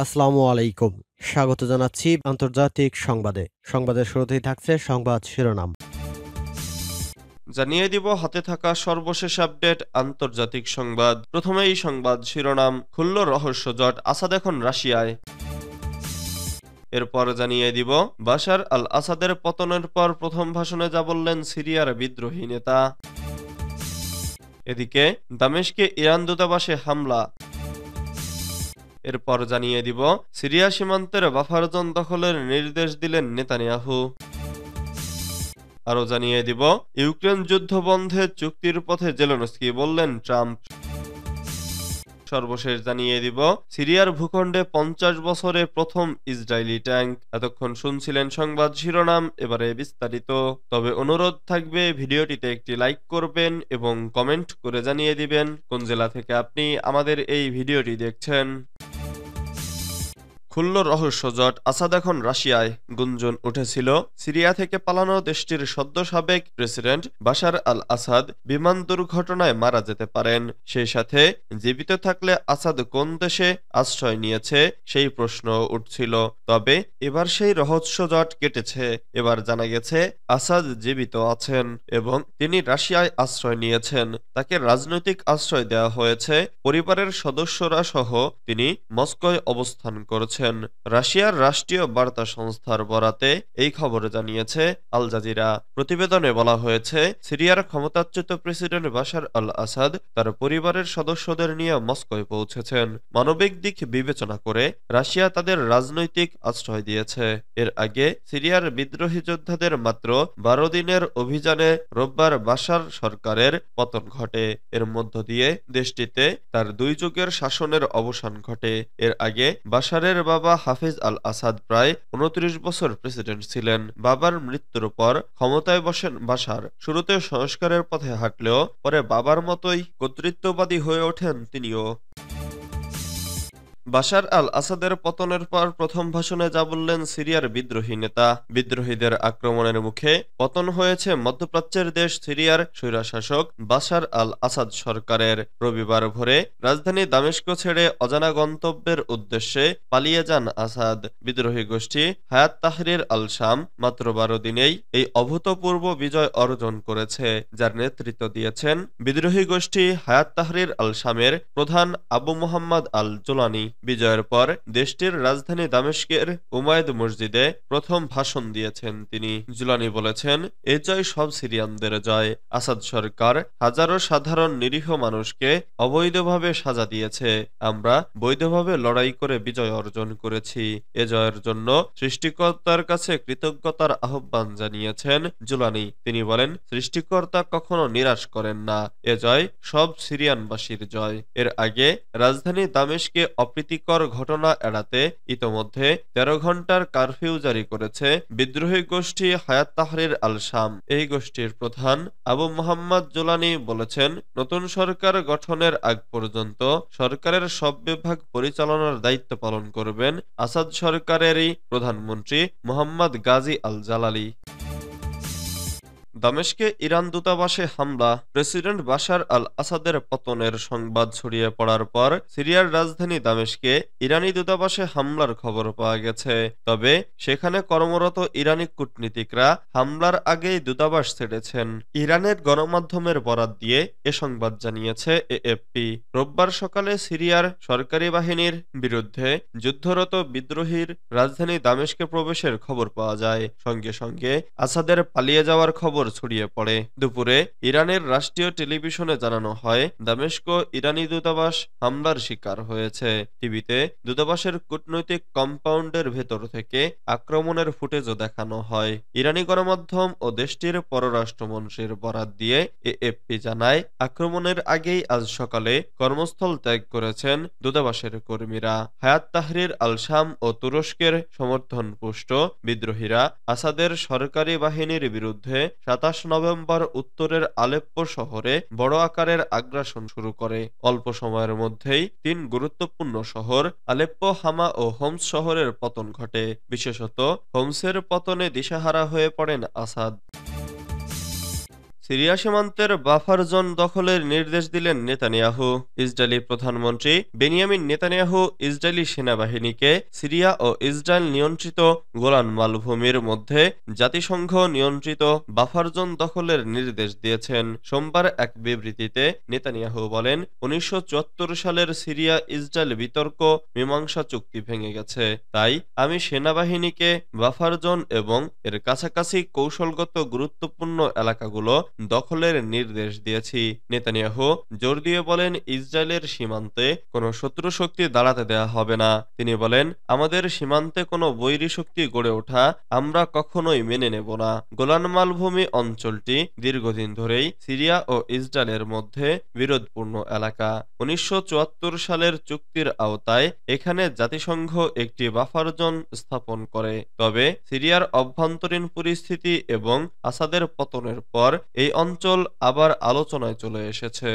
আসসালামু আলাইকুম। স্বাগত জানাচ্ছি আন্তর্জাতিক সংবাদে। সংবাদের শুরুতেই থাকছে সংবাদ শিরোনাম। জানিয়ে দিব হাতে থাকা সর্বশেষ আপডেট আন্তর্জাতিক সংবাদ। প্রথমেই সংবাদ শিরোনাম, খুলল রহস্য জট, আসাদ এখন রাশিয়ায়। এরপর জানিয়ে দিব বাশার আল আসাদের পতনের পর প্রথম ভাষণে যা বললেন সিরিয়ার বিদ্রোহী নেতা। এদিকে দামেস্কে ইরান দূতাবাসে হামলা। এরপর জানিয়ে দিব সিরিয়া সীমান্তের বাফার জোন দখলের নির্দেশ দিলেন নেতানিয়াহু। আরও জানিয়ে দিব ইউক্রেন যুদ্ধ বন্ধে চুক্তির পথে জেলেনস্কি, বললেন ট্রাম্প। সর্বশেষ জানিয়ে দিব সিরিয়ার ভূখণ্ডে 50 বছরে প্রথম ইসরায়েলি ট্যাঙ্ক। এতক্ষণ শুনছিলেন সংবাদ শিরোনাম, এবারে বিস্তারিত। তবে অনুরোধ থাকবে ভিডিওটিতে একটি লাইক করবেন এবং কমেন্ট করে জানিয়ে দিবেন কোন জেলা থেকে আপনি আমাদের এই ভিডিওটি দেখছেন। খুলল রহস্য জট, আসাদ এখন রাশিয়ায়। গুঞ্জন উঠেছিল সিরিয়া থেকে পালানো দেশটির সদ্য সাবেক প্রেসিডেন্ট বাশার আল আসাদ বিমান দুর্ঘটনায় মারা যেতে পারেন। সেই সাথে জীবিত থাকলে আসাদ কোন দেশে আশ্রয় নিয়েছে সেই প্রশ্ন উঠছিল। তবে এবার সেই রহস্য জট কেটেছে। এবার জানা গেছে আসাদ জীবিত আছেন এবং তিনি রাশিয়ায় আশ্রয় নিয়েছেন। তাকে রাজনৈতিক আশ্রয় দেওয়া হয়েছে। পরিবারের সদস্যরা সহ তিনি মস্কোয় অবস্থান করছেন। রাশিয়ার রাষ্ট্রীয় বার্তা সংস্থার বরাতে এই খবর জানিয়েছে আল জাজিরা। প্রতিবেদনে বলা হয়েছে সিরিয়ার ক্ষমতাচ্যুত প্রেসিডেন্ট বাশার আল আসাদ তার পরিবারের সদস্যদের নিয়ে মস্কোয় পৌঁছেছেন। মানবিক দিক বিবেচনা করে রাশিয়া তাদের রাজনৈতিক আশ্রয় দিয়েছে। এর আগে সিরিয়ার বিদ্রোহী যোদ্ধাদের মাত্র 12 দিনের অভিযানে রোববার বাশার সরকারের পতন ঘটে। এর মধ্য দিয়ে দেশটিতে তার 2 যুগের শাসনের অবসান ঘটে। এর আগে বাশারের বাবা হাফিজ আল আসাদ প্রায় 29 বছর প্রেসিডেন্ট ছিলেন। বাবার মৃত্যুর পর ক্ষমতায় বসেন বাশার। শুরুতে সংস্কারের পথে হাঁটলেও পরে বাবার মতোই কর্তৃত্ববাদী হয়ে ওঠেন তিনিও। বাশার আল আসাদের পতনের পর প্রথম ভাষণে যা বললেন সিরিয়ার বিদ্রোহী নেতা। বিদ্রোহীদের আক্রমণের মুখে পতন হয়েছে মধ্যপ্রাচ্যের দেশ সিরিয়ার স্বৈরশাসক বাশার আল আসাদ সরকারের। রবিবার ভোরে রাজধানী দামেস্ক ছেড়ে অজানা গন্তব্যের উদ্দেশ্যে পালিয়ে যান আসাদ। বিদ্রোহী গোষ্ঠী হায়াত তাহরির আল শাম মাত্র 12 দিনেই এই অভূতপূর্ব বিজয় অর্জন করেছে, যার নেতৃত্ব দিয়েছেন বিদ্রোহী গোষ্ঠী হায়াত তাহরির আল শামের প্রধান আবু মোহাম্মদ আল জোলানি। বিজয়ের পর দেশটির রাজধানী দামেস্কের উমায়দ মসজিদে প্রথম ভাষণ দিয়েছেন তিনি। জুলানি বলেছেন, এ জয় সব সিরিয়ানদের জয়। আসাদ সরকার হাজারো সাধারণ নিরীহ মানুষকে অবৈধভাবে সাজা দিয়েছে। আমরা বৈধভাবে লড়াই করে বিজয় অর্জন করেছি। এ জয়ের জন্য সৃষ্টিকর্তার কাছে কৃতজ্ঞতার আহ্বান জানিয়েছেন জুলানি। তিনি বলেন, সৃষ্টিকর্তা কখনো নিরাশ করেন না। এ জয় সব সিরিয়ানবাসীর জয়। এর আগে রাজধানী দামেস্কে অপ্রীতিকর ঘটনা এড়াতে ইতোমধ্যে 13 ঘন্টার কারফিউ জারি করেছে বিদ্রোহী গোষ্ঠী হায়াত তাহরির আল শাম। এই গোষ্ঠীর প্রধান আবু মোহাম্মদ জোলানি বলেছেন, নতুন সরকার গঠনের আগ পর্যন্ত সরকারের সব বিভাগ পরিচালনার দায়িত্ব পালন করবেন আসাদ সরকারেরই প্রধানমন্ত্রী মোহাম্মদ গাজী আল জালালি। দামেস্কে ইরান দূতাবাসে হামলা। প্রেসিডেন্ট বাশার আল আসাদের পতনের সংবাদ ছড়িয়ে পড়ার পর সিরিয়ার রাজধানী দামেস্কে ইরানি দূতাবাসে হামলার খবর পাওয়া গেছে। তবে সেখানে কর্মরত ইরানি কূটনীতিকরা হামলার আগেই দূতাবাস ছেড়েছেন। ইরানের গণমাধ্যমের বরাত দিয়ে এ সংবাদ জানিয়েছে এএফপি। রোববার সকালে সিরিয়ার সরকারি বাহিনীর বিরুদ্ধে যুদ্ধরত বিদ্রোহীর রাজধানী দামেস্কে প্রবেশের খবর পাওয়া যায়। সঙ্গে সঙ্গে আসাদের পালিয়ে যাওয়ার খবর ছড়িয়ে পড়ে। দুপুরে ইরানের রাষ্ট্রীয় টেলিভিশনে জানানো হয়, দামেস্ক ইরানি দূতাবাস হামলার শিকার হয়েছে। টিভিতে দূতাবাসের কূটনৈতিক কম্পাউন্ডের ভেতর থেকে আক্রমণের ফুটেজও দেখানো হয়। ইরানি গণমাধ্যম ও দেশটির পররাষ্ট্রমন্ত্রীর বরাত দিয়ে এএফপি জানায়, আক্রমণের আগেই আজ সকালে কর্মস্থল ত্যাগ করেছেন দূতাবাসের কর্মীরা। হায়াত তাহরির আল শাম ও তুরস্কের সমর্থনপুষ্ট বিদ্রোহীরা আসাদের সরকারি বাহিনীর বিরুদ্ধে 27 নভেম্বর উত্তরের আলেপ্পো শহরে বড় আকারের আগ্রাসন শুরু করে। অল্প সময়ের মধ্যেই 3 গুরুত্বপূর্ণ শহর আলেপ্পো, হামা ও হোমস শহরের পতন ঘটে। বিশেষত হোমসের পতনে দিশাহারা হয়ে পড়েন আসাদ। সিরিয়া সীমান্তের বাফার জোন দখলের নির্দেশ দিলেন নেতানিয়াহু। ইসরায়েলি প্রধানমন্ত্রী বেনিয়ামিন নেতানিয়াহু ইসরায়েলি সেনাবাহিনীকে সিরিয়া ও ইসরায়েল নিয়ন্ত্রিত গোলান মালভূমির মধ্যে জাতিসংঘ নিয়ন্ত্রিত বাফার জোন দখলের নির্দেশ দিয়েছেন। সোমবার এক বিবৃতিতে নেতানিয়াহু বলেন, ১৯৭৪ সালের সিরিয়া ইসরায়েল বিতর্ক মীমাংসা চুক্তি ভেঙে গেছে। তাই আমি সেনাবাহিনীকে বাফার জোন এবং এর কাছাকাছি কৌশলগত গুরুত্বপূর্ণ এলাকাগুলো দখলের নির্দেশ দিয়েছি। নেতানিয়াহু জোর দিয়ে বলেন, ইসরায়েলের সীমান্তে কোনো শত্রু শক্তি দাঁড়াতে দেয়া হবে না। তিনি বলেন, আমাদের সীমান্তে কোনো বৈরী শক্তি গড়ে ওঠা আমরা কখনোই মেনে নেব না। গোলান মালভূমি অঞ্চলটি দীর্ঘদিন ধরেই সিরিয়া ও ইসরায়েলের মধ্যে বিরোধপূর্ণ এলাকা। ১৯৭৪ সালের চুক্তির আওতায় এখানে জাতিসংঘ একটি বাফার জোন স্থাপন করে। তবে সিরিয়ার অভ্যন্তরীণ পরিস্থিতি এবং আসাদের পতনের পর এই অঞ্চল আবার আলোচনায় চলে এসেছে।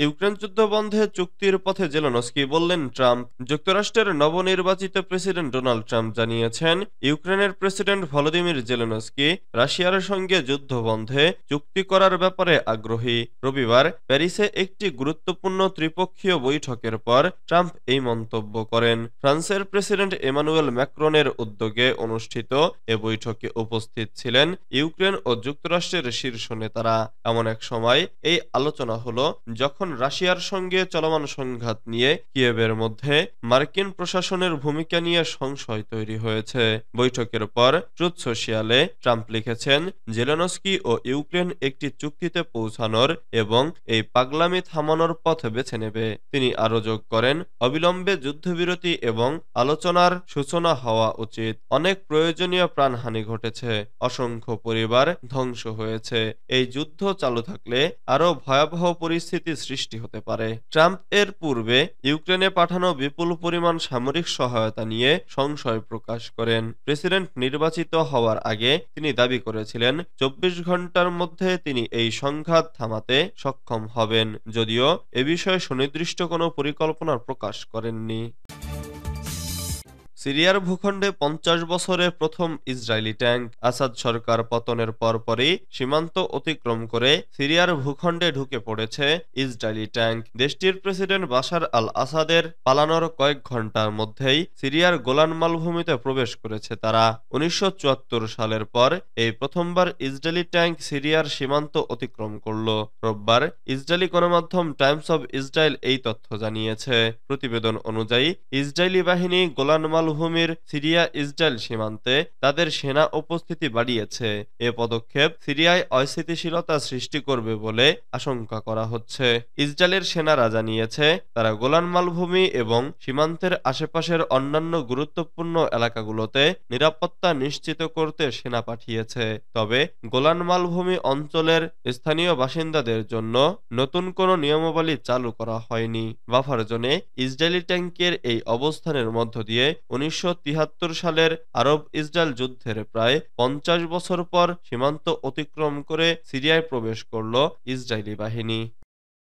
ইউক্রেন যুদ্ধ বন্ধে চুক্তির পথে জেলেনস্কি বললেন ট্রাম্প। যুক্তরাষ্ট্রের নবনির্বাচিত প্রেসিডেন্ট ডোনাল্ড ট্রাম্প জানিয়েছেন, ইউক্রেনের প্রেসিডেন্ট ভলোদিমির জেলেনস্কি রাশিয়ার সঙ্গে যুদ্ধ বন্ধে চুক্তি করার ব্যাপারে আগ্রহী। রবিবার প্যারিসে একটি গুরুত্বপূর্ণ ত্রিপক্ষীয় বৈঠকের পর ট্রাম্প এই মন্তব্য করেন। ফ্রান্সের প্রেসিডেন্ট এমানুয়েল ম্যাক্রনের উদ্যোগে অনুষ্ঠিত এ বৈঠকে উপস্থিত ছিলেন ইউক্রেন ও যুক্তরাষ্ট্রের শীর্ষ নেতারা। এমন এক সময় এই আলোচনা হলো যখন রাশিয়ার সঙ্গে চলমান সংঘাত নিয়ে কিয়েভের মধ্যে মার্কিন প্রশাসনের ভূমিকা নিয়ে সংশয় তৈরি হয়েছে। বৈঠকের পর ট্রুথ সোশিয়ালে ট্রাম্প লিখেছেন, জেলেনস্কি ও ইউক্রেন একটি চুক্তিতে পৌঁছানোর এবং এই পাগলামি থামানোর পথ বেছে নেবে। তিনি আরো যোগ করেন, অবিলম্বে যুদ্ধবিরতি এবং আলোচনার সূচনা হওয়া উচিত। অনেক প্রয়োজনীয় প্রাণহানি ঘটেছে, অসংখ্য পরিবার ধ্বংস হয়েছে। এই যুদ্ধ চালু থাকলে আরো ভয়াবহ পরিস্থিতি সৃষ্টি হতে পারে। ট্রাম্প এর পূর্বে ইউক্রেনে পাঠানো বিপুল পরিমাণ সামরিক সহায়তা নিয়ে সংশয় প্রকাশ করেন। প্রেসিডেন্ট নির্বাচিত হওয়ার আগে তিনি দাবি করেছিলেন ২৪ ঘন্টার মধ্যে তিনি এই সংঘাত থামাতে সক্ষম হবেন, যদিও এ বিষয়ে সুনির্দিষ্ট কোনো পরিকল্পনা প্রকাশ করেননি। সিরিয়ার ভূখণ্ডে ৫০ বছরে প্রথম ইসরায়েলি ট্যাঙ্ক। আসাদ সরকার পতনের পরপরই সীমান্ত অতিক্রম করে সিরিয়ার ভূখণ্ডে ঢুকে পড়েছে ইসরায়েলি ট্যাঙ্ক। দেশটির প্রেসিডেন্ট বাশার আল আসাদের পালানোর কয়েক ঘন্টার মধ্যেই সিরিয়ার গোলান মালভূমিতে প্রবেশ করেছে তারা। ১৯৭৪ সালের পর এই প্রথমবার ইসরায়েলি ট্যাঙ্ক সিরিয়ার সীমান্ত অতিক্রম করল। রোববার ইসরায়েলি গণমাধ্যম টাইমস অব ইসরায়েল এই তথ্য জানিয়েছে। প্রতিবেদন অনুযায়ী ইসরায়েলি বাহিনী গোলান মালভূমির সিরিয়া ইসরায়েল সীমান্তে তাদের সেনা উপস্থিতি বাড়িয়েছে। এ পদক্ষেপ সিরিয়ায় অস্থিতিশীলতা সৃষ্টি করবে বলে আশঙ্কা করা হচ্ছে। ইসরায়েলের সেনারা জানিয়েছে তারা গোলান মালভূমি এবং সীমান্তের আশেপাশের অন্যান্য গুরুত্বপূর্ণ এলাকাগুলোতে নিরাপত্তা নিশ্চিত করতে সেনা পাঠিয়েছে। তবে গোলান মালভূমি অঞ্চলের স্থানীয় বাসিন্দাদের জন্য নতুন কোনো নিয়মাবলী চালু করা হয়নি। বাফার জোনে ইসরায়েলি ট্যাঙ্কের এই অবস্থানের মধ্য দিয়ে ১৯৭৩ সালের আরব ইসরায়েল যুদ্ধের প্রায় ৫০ বছর পর সীমান্ত অতিক্রম করে সিরিয়ায় প্রবেশ করল ইসরায়েলি বাহিনী।